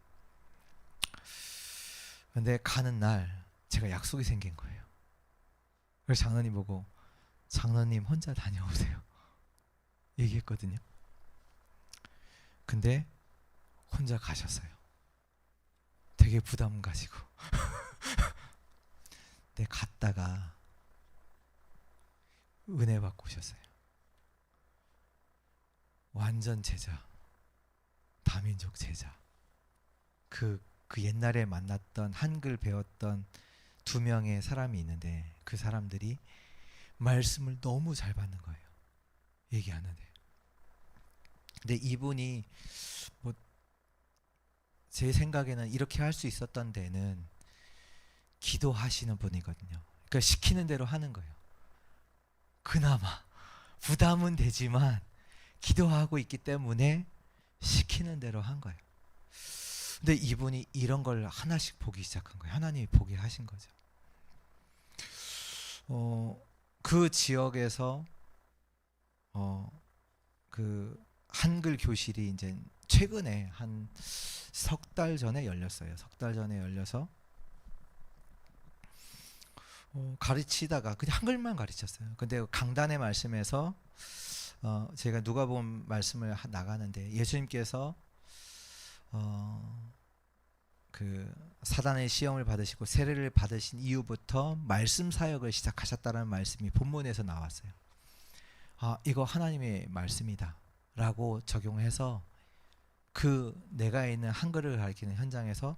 근데 가는 날 제가 약속이 생긴 거예요. 그래서 장로님 보고 장로님 혼자 다녀오세요 얘기했거든요. 근데 혼자 가셨어요. 되게 부담 가지고. 근데 갔다가 은혜 받고 오셨어요. 완전 제자, 다민족 제자. 그 옛날에 만났던 한글 배웠던 2명의 사람이 있는데 그 그 사람들이 말씀을 너무 잘 받는 거예요. 얘기하는데. 근데 이분이 뭐 제 생각에는 이렇게 할 수 있었던 데는 기도하시는 분이거든요. 그러니까 시키는 대로 하는 거예요. 그나마 부담은 되지만 기도하고 있기 때문에 시키는 대로 한 거예요. 근데 이분이 이런 걸 하나씩 보기 시작한 거예요. 하나님이 보게 하신 거죠. 그 지역에서 그 한글 교실이 이제 최근에 한 석 달 전에 열렸어요. 석 달 전에 열려서 가르치다가 그냥 한글만 가르쳤어요. 근데 강단의 말씀에서 제가 누가복음 말씀을 나가는데 예수님께서 그 사단의 시험을 받으시고 세례를 받으신 이후부터 말씀 사역을 시작하셨다는 말씀이 본문에서 나왔어요. 아, 이거 하나님의 말씀이다라고 적용해서 그 내가 있는 한글을 가르치는 현장에서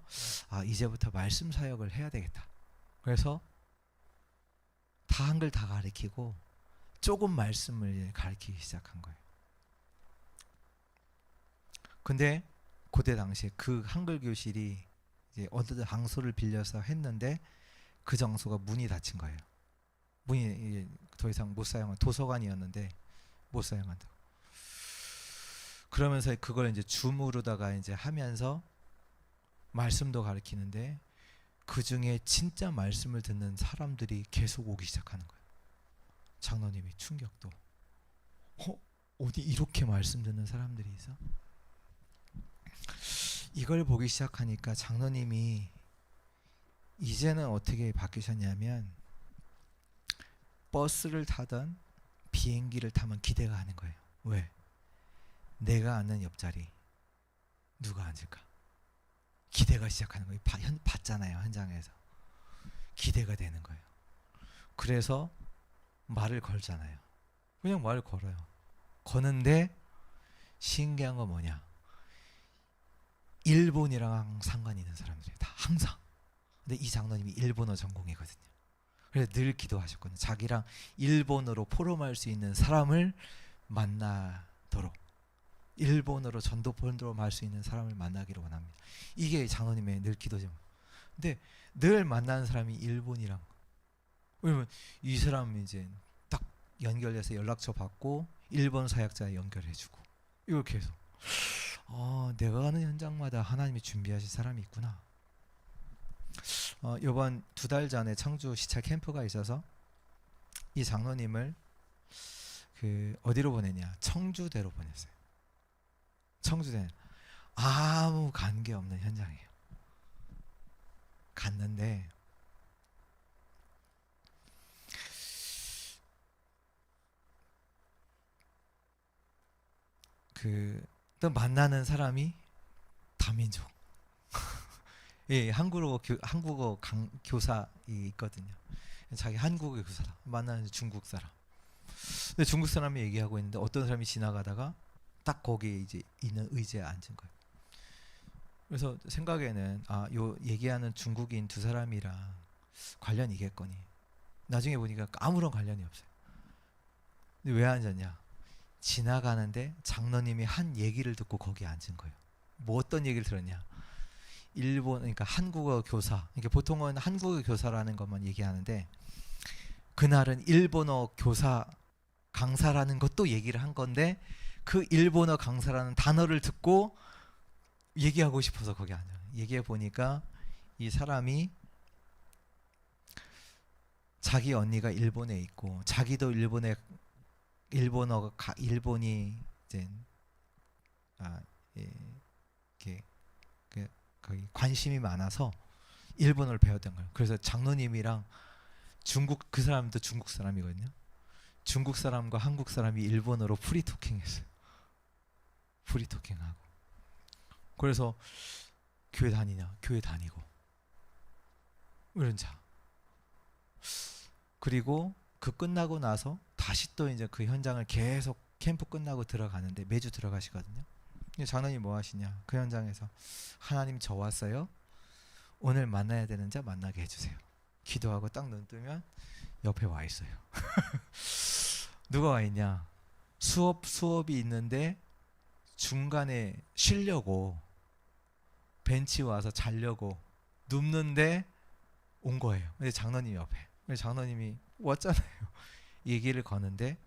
아, 이제부터 말씀 사역을 해야 되겠다. 그래서 다 한글 다 가르치고 조금 말씀을 가르치기 시작한 거예요. 근데 그때 당시에 그 한글 교실이 이제 어느 장소를 빌려서 했는데 그 장소가 문이 닫힌 거예요. 문이 더 이상 못 사용한 도서관이었는데 못 사용한다고. 그러면서 그걸 이제 줌으로다가 이제 하면서 말씀도 가르치는데 그 중에 진짜 말씀을 듣는 사람들이 계속 오기 시작하는 거예요. 장로님이 충격도. 어디 이렇게 말씀 듣는 사람들이 있어? 이걸 보기 시작하니까 장로님이 이제는 어떻게 바뀌셨냐면 버스를 타던 비행기를 타면 기대가 하는 거예요. 왜? 내가 앉는 옆자리 누가 앉을까? 기대가 시작하는 거예요. 봤잖아요. 현장에서. 기대가 되는 거예요. 그래서 말을 걸잖아요. 그냥 말을 걸어요. 거는데 신기한 건 뭐냐? 일본이랑 상관이 있는 사람들이에요. 다 항상. 근데 이 장로님이 일본어 전공이거든요. 그래서 늘 기도하셨거든요. 자기랑 일본어로 포럼할 수 있는 사람을 만나도록, 일본어로 전도 포럼을 할 수 있는 사람을 만나기를 원합니다. 이게 장로님의 늘 기도죠. 근데 늘 만나는 사람이 일본이랑, 왜냐면 이 사람이 이제 딱 연결해서 연락처 받고 일본 사역자 연결해주고 이걸 계속 내가 가는 현장마다 하나님이 준비하신 사람이 있구나. 이번 2달 전에 청주 시찰 캠프가 있어서 이 장로님을 그 어디로 보냈냐? 청주대로 보냈어요. 청주대 아무 관계 없는 현장이에요. 갔는데 또 만나는 사람이 다민족. 예, 한국어 교사 있거든요. 자기 한국어 교사다. 만나는 중국 사람. 근데 중국 사람이 얘기하고 있는데 어떤 사람이 지나가다가 딱 거기에 이제 있는 의자에 앉은 거예요. 그래서 생각에는 요 얘기하는 중국인 두 사람이랑 관련이 있겠거니. 나중에 보니까 아무런 관련이 없어요. 근데 왜 앉았냐? 지나가는데 장로님이 한 얘기를 듣고 거기에 앉은 거예요. 뭐 어떤 얘기를 들었냐? 그러니까 한국어 교사. 그러니까 보통은 한국어 교사라는 것만 얘기하는데 그날은 일본어 교사 강사라는 것도 얘기를 한 건데 그 일본어 강사라는 단어를 듣고 얘기하고 싶어서 거기 앉아요. 얘기해 보니까 이 사람이 자기 언니가 일본에 있고 자기도 일본이 이제 거의 관심이 많아서 일본어를 배웠던 거예요. 그래서 장로님이랑 그 사람도 중국 사람이거든요. 중국 사람과 한국 사람이 일본어로 프리토킹했어요. 프리토킹하고. 그래서 교회 다니냐? 교회 다니고. 이런 자. 그리고 그 끝나고 나서 다시 또 이제 그 현장을 계속 캠프 끝나고 들어가는데 매주 들어가시거든요. 장로님 뭐 하시냐? 그 현장에서 하나님 저 왔어요. 오늘 만나야 되는 자 만나게 해주세요. 기도하고 딱 눈 뜨면 옆에 와 있어요. 누가 와 있냐? 수업이 있는데 중간에 쉬려고 벤치 와서 자려고 눕는데 온 거예요. 근데 장로님 옆에. 근데 장로님이 왔잖아요. 얘기를 거는데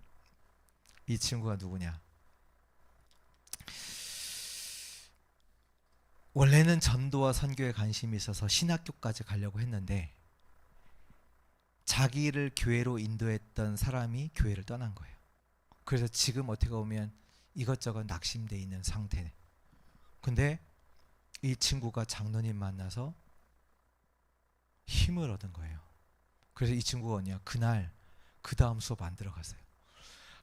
이 친구가 누구냐? 원래는 전도와 선교에 관심이 있어서 신학교까지 가려고 했는데 자기를 교회로 인도했던 사람이 교회를 떠난 거예요. 그래서 지금 어떻게 보면 이것저것 낙심돼 있는 상태네. 근데 이 친구가 장로님 만나서 힘을 얻은 거예요. 그래서 이 친구가 뭐냐? 그날 그 다음 수업 안 들어갔어요.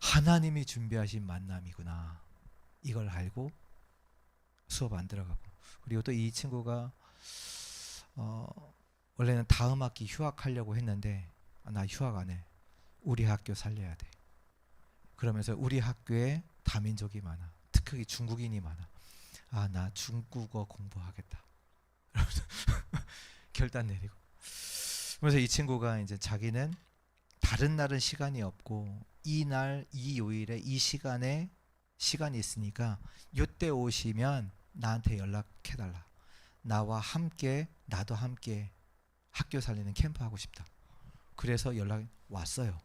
하나님이 준비하신 만남이구나. 이걸 알고 수업 안 들어가고. 그리고 또 이 친구가 원래는 다음 학기 휴학하려고 했는데 나 휴학 안 해. 우리 학교 살려야 돼. 그러면서 우리 학교에 다민족이 많아. 특히 중국인이 많아. 나 중국어 공부하겠다. 결단 내리고. 그래서 이 친구가 이제 자기는 다른 날은 시간이 없고 이 날, 이 요일에 이 시간에 시간이 있으니까 이때 오시면 나한테 연락해달라. 나와 함께, 나도 함께 학교 살리는 캠프 하고 싶다. 그래서 연락이 왔어요.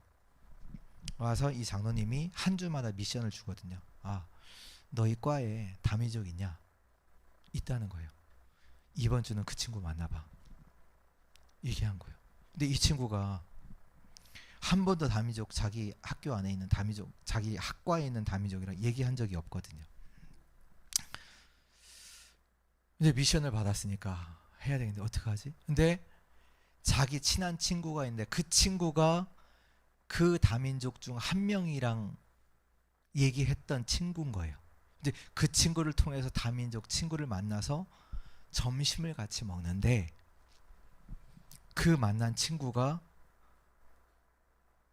와서 이 장로님이 한 주마다 미션을 주거든요. 너희 과에 다민족 있냐? 있다는 거예요. 이번 주는 그 친구 만나봐. 얘기한 거예요. 근데 이 친구가 한 번도 다민족, 자기 학교 안에 있는 다민족, 자기 학과에 있는 다민족이랑 얘기한 적이 없거든요. 이제 미션을 받았으니까 해야 되는데 어떡하지? 근데 자기 친한 친구가 있는데 그 친구가 그 다민족 중 한 명이랑 얘기했던 친구인 거예요. 이제 그 친구를 통해서 다민족 친구를 만나서 점심을 같이 먹는데 그 만난 친구가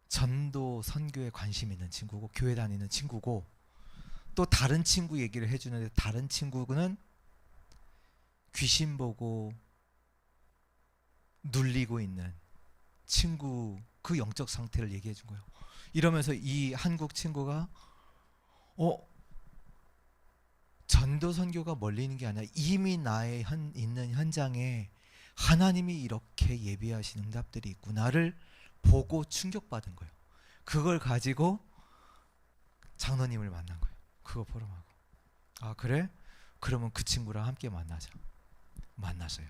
전도 선교에 관심 있는 친구고 교회 다니는 친구고 또 다른 친구 얘기를 해주는데 다른 친구는 귀신 보고 눌리고 있는 친구 그 영적 상태를 얘기해 준 거예요. 이러면서 이 한국 친구가 전도 선교가 멀리 있는 게 아니라 이미 나의 있는 현장에 하나님이 이렇게 예비하신 응답들이 있구나를 보고 충격받은 거예요. 그걸 가지고 장로님을 만난 거예요. 그거 포럼하고. 그래? 그러면 그 친구랑 함께 만나자. 만났어요.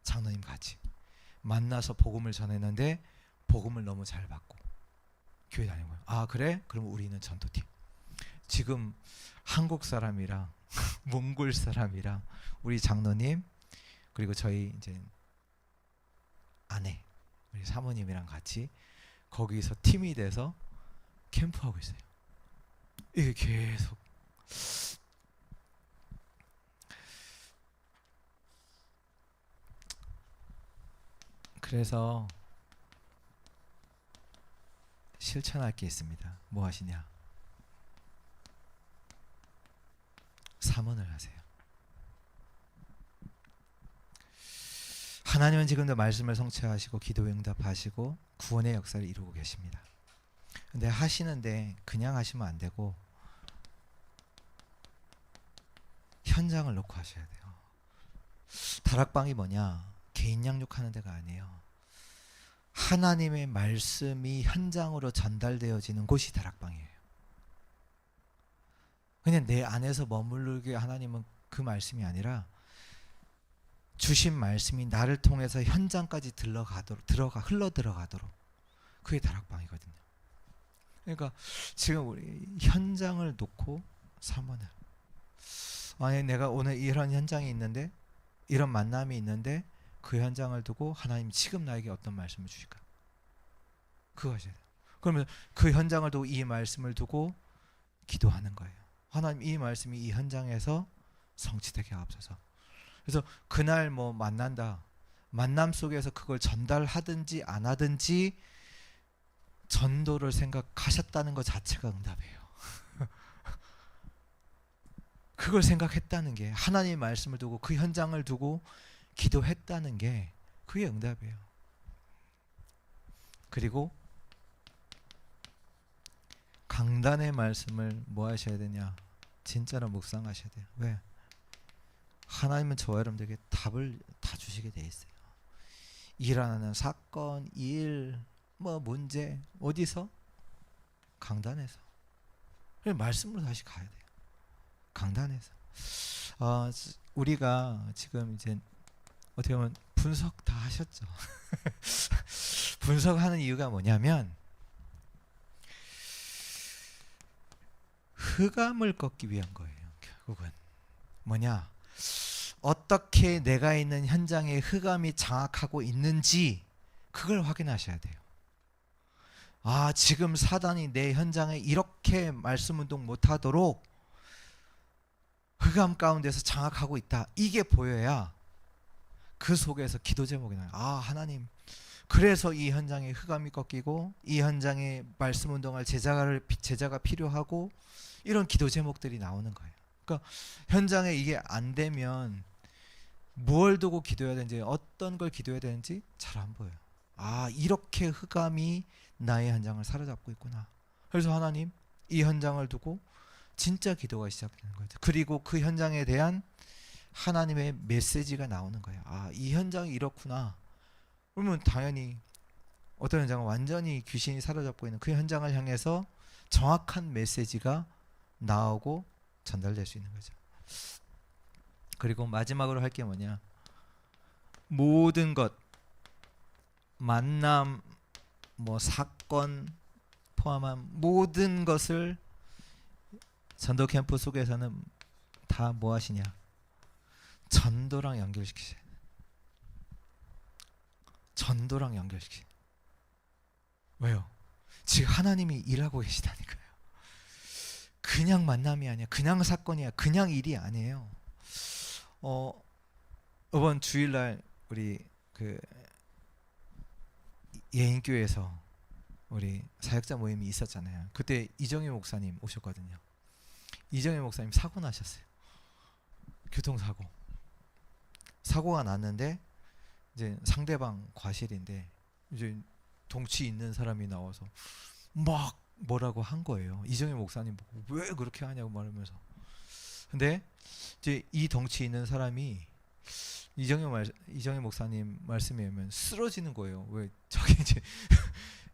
장로님 같이. 만나서 복음을 전했는데 복음을 너무 잘 받고 교회 다니는 거예요. 그래? 그럼 우리는 전도팀. 지금 한국 사람이랑 몽골 사람이랑 우리 장로님 그리고 저희 이제 아내 우리 사모님이랑 같이 거기서 팀이 돼서 캠프하고 있어요. 이게 계속 그래서 실천할 게 있습니다. 뭐 하시냐? 사문을 하세요. 하나님은 지금도 말씀을 성취하시고 기도에 응답하시고 구원의 역사를 이루고 계십니다. 근데 하시는데 그냥 하시면 안 되고 현장을 놓고 하셔야 돼요. 다락방이 뭐냐? 개인 양육하는 데가 아니에요. 하나님의 말씀이 현장으로 전달되어지는 곳이 다락방이에요. 그냥 내 안에서 머무르게 하나님은 그 말씀이 아니라 주신 말씀이 나를 통해서 현장까지 흘러 들어가도록 그게 다락방이거든요. 그러니까 지금 우리 현장을 놓고 사모는 내가 오늘 이런 현장이 있는데 이런 만남이 있는데 그 현장을 두고 하나님 지금 나에게 어떤 말씀을 주실까? 그거 하셔야 돼요. 그러면 그 현장을 두고 이 말씀을 두고 기도하는 거예요. 하나님 이 말씀이 이 현장에서 성취되게 하옵소서. 그래서 그날 뭐 만난다. 만남 속에서 그걸 전달하든지 안 하든지 전도를 생각하셨다는 것 자체가 응답이에요. 그걸 생각했다는 게 하나님의 말씀을 두고 그 현장을 두고 기도했다는 게 그게 응답이에요. 그리고 강단의 말씀을 뭐 하셔야 되냐? 진짜로 묵상하셔야 돼요. 왜? 하나님은 저와 여러분들에게 답을 다 주시게 돼 있어요. 일어나는 사건, 일, 뭐 문제 어디서? 강단에서. 말씀으로 다시 가야 돼요. 강단에서. 우리가 지금 이제 어떻게 보면 분석 다 하셨죠. 분석하는 이유가 뭐냐면 흑암을 꺾기 위한 거예요. 결국은 뭐냐? 어떻게 내가 있는 현장에 흑암이 장악하고 있는지 그걸 확인하셔야 돼요. 지금 사단이 내 현장에 이렇게 말씀 운동 못하도록 흑암 가운데서 장악하고 있다. 이게 보여야 그 속에서 기도 제목이 나요. 하나님, 그래서 이 현장에 흑암이 꺾이고 이 현장에 말씀 운동할 제자가 필요하고 이런 기도 제목들이 나오는 거예요. 그러니까 현장에 이게 안 되면 뭘 두고 기도해야 되는지, 어떤 걸 기도해야 되는지 잘 안 보여요. 이렇게 흑암이 나의 현장을 사로잡고 있구나. 그래서 하나님, 이 현장을 두고 진짜 기도가 시작되는 거죠. 그리고 그 현장에 대한 하나님의 메시지가 나오는 거예요. 이 현장이 이렇구나. 그러면 당연히 어떤 현장은 완전히 귀신이 사로잡고 있는 그 현장을 향해서 정확한 메시지가 나오고 전달될 수 있는 거죠. 그리고 마지막으로 할 게 뭐냐? 모든 것, 만남, 사건 포함한 모든 것을 전도 캠프 속에서는 다 뭐 하시냐? 전도랑 연결시키세요. 전도랑 연결시키세요. 왜요? 지금 하나님이 일하고 계시다니까요. 그냥 만남이 아니야. 그냥 사건이야. 그냥 일이 아니에요. 이번 주일날 우리 그 예인교회에서 우리 사역자 모임이 있었잖아요. 그때 이정희 목사님 오셨거든요. 이정희 목사님 사고 나셨어요. 사고가 났는데 이제 상대방 과실인데 이제 덩치 있는 사람이 나와서 막 뭐라고 한 거예요. 이정희 목사님 보고 왜 그렇게 하냐고 말하면서. 근데 이제 이 덩치 있는 사람이 이정희 목사님 말씀에 의하면 쓰러지는 거예요. 왜 저기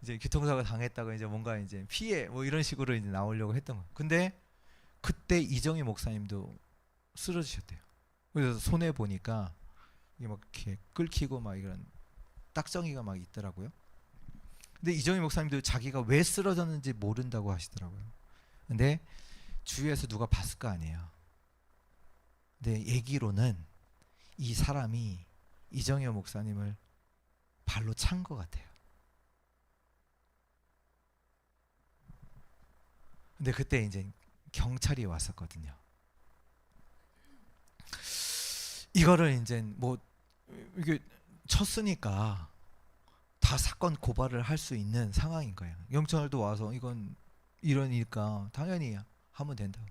이제 교통사고 당했다가 이제 뭔가 이제 피해 이런 식으로 이제 나오려고 했던 거. 근데 그때 이정희 목사님도 쓰러지셨대요. 그래서 손에 보니까 이게 막 이렇게 끓히고 막 이런 딱정이가 막 있더라고요. 근데 이정희 목사님도 자기가 왜 쓰러졌는지 모른다고 하시더라고요. 근데 주위에서 누가 봤을 거 아니에요. 근데 얘기로는 이 사람이 이정희 목사님을 발로 찬 것 같아요. 근데 그때 이제 경찰이 왔었거든요. 이거를 이제 이게 쳤으니까 다 사건 고발을 할 수 있는 상황인 거예요. 경찰도 와서 이건 이러니까 당연히 하면 된다고.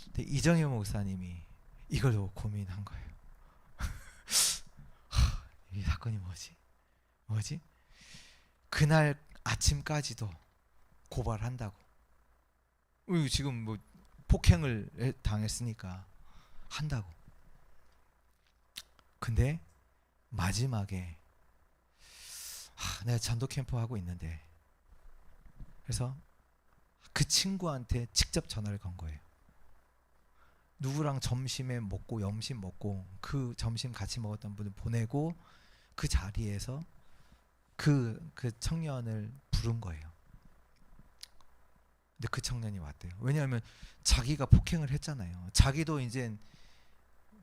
근데 이정희 목사님이 이걸 고민한 거예요. 이 사건이 뭐지? 그날 아침까지도 고발한다고. 지금 폭행을 당했으니까 한다고. 근데 마지막에 내가 전도 캠프 하고 있는데 그래서 그 친구한테 직접 전화를 건 거예요. 누구랑 점심에 먹고 점심 먹고 그 점심 같이 먹었던 분을 보내고 그 자리에서 그 청년을 부른 거예요. 근데 그 청년이 왔대요. 왜냐하면 자기가 폭행을 했잖아요. 자기도 이제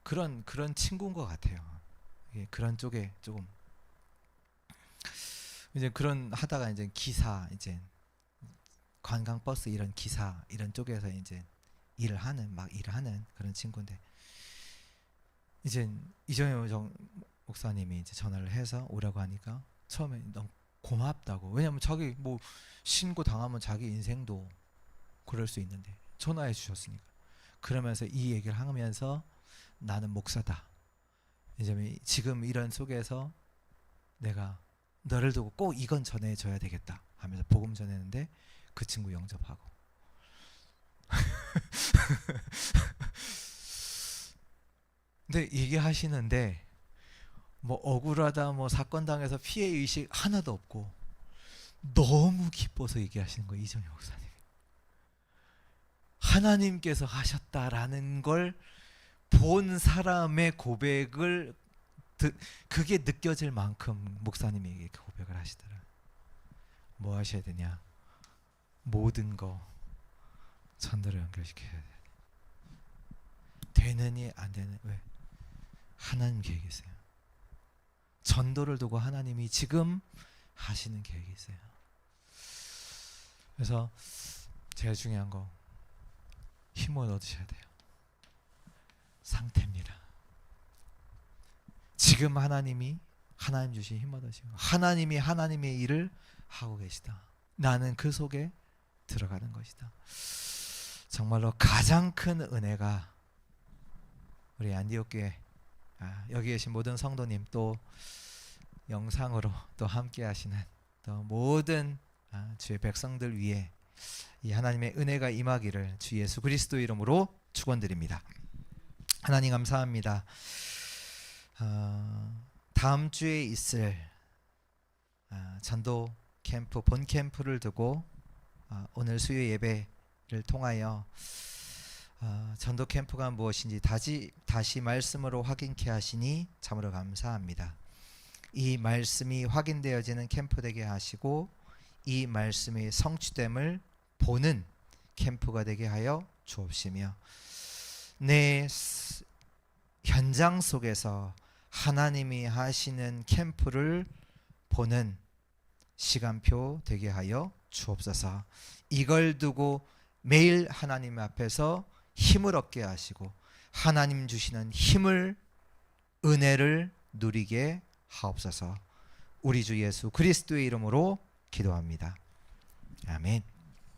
그런 친구인 것 같아요. 그런 쪽에 조금 이제 그런 하다가 이제 기사 이제 관광버스 이런 기사 이런 쪽에서 이제 일을 하는 그런 친구인데 이제 이정희 목사님이 이제 전화를 해서 오라고 하니까 처음에 너무 고맙다고. 왜냐면 자기 신고 당하면 자기 인생도 그럴 수 있는데 전화해 주셨으니까. 그러면서 이 얘기를 하면서 나는 목사다. 이제 지금 이런 속에서 내가 너를 두고 꼭 이건 전해줘야 되겠다 하면서 복음 전했는데 그 친구 영접하고. 근데 얘기하시는데 뭐 억울하다, 뭐 사건 당해서 피해 의식 하나도 없고 너무 기뻐서 얘기하시는 거예요, 이정희 목사님. 하나님께서 하셨다라는 걸 본 사람의 고백을 그게 느껴질 만큼 목사님에게 그 고백을 하시더라. 뭐 하셔야 되냐? 모든 거 전도를 연결시켜야 돼. 되느니 안 되느니. 왜? 하나님 계획이 있어요. 전도를 두고 하나님이 지금 하시는 계획이 있어요. 그래서 제일 중요한 거 힘을 얻으셔야 돼요. 상태입니다. 지금 하나님 주신 힘 얻으시고 하나님이 하나님의 일을 하고 계시다. 나는 그 속에 들어가는 것이다. 정말로 가장 큰 은혜가 우리 안디옥 교회 여기 계신 모든 성도님, 또 영상으로 또 함께 하시는 또 모든 주의 백성들 위에 이 하나님의 은혜가 임하기를 주 예수 그리스도 이름으로 축원드립니다. 하나님 감사합니다. 다음 주에 있을 전도 캠프, 본 캠프를 두고 오늘 수요 예배를 통하여 전도 캠프가 무엇인지 다시 말씀으로 확인케 하시니 참으로 감사합니다. 이 말씀이 확인되어지는 캠프 되게 하시고 이 말씀의 성취됨을 보는 캠프가 되게 하여 주옵시며 내 현장 속에서 하나님이 하시는 캠프를 보는 시간표 되게 하여 주옵소서. 이걸 두고 매일 하나님 앞에서 힘을 얻게 하시고 하나님 주시는 힘을, 은혜를 누리게 하옵소서. 우리 주 예수 그리스도의 이름으로 기도합니다. 아멘.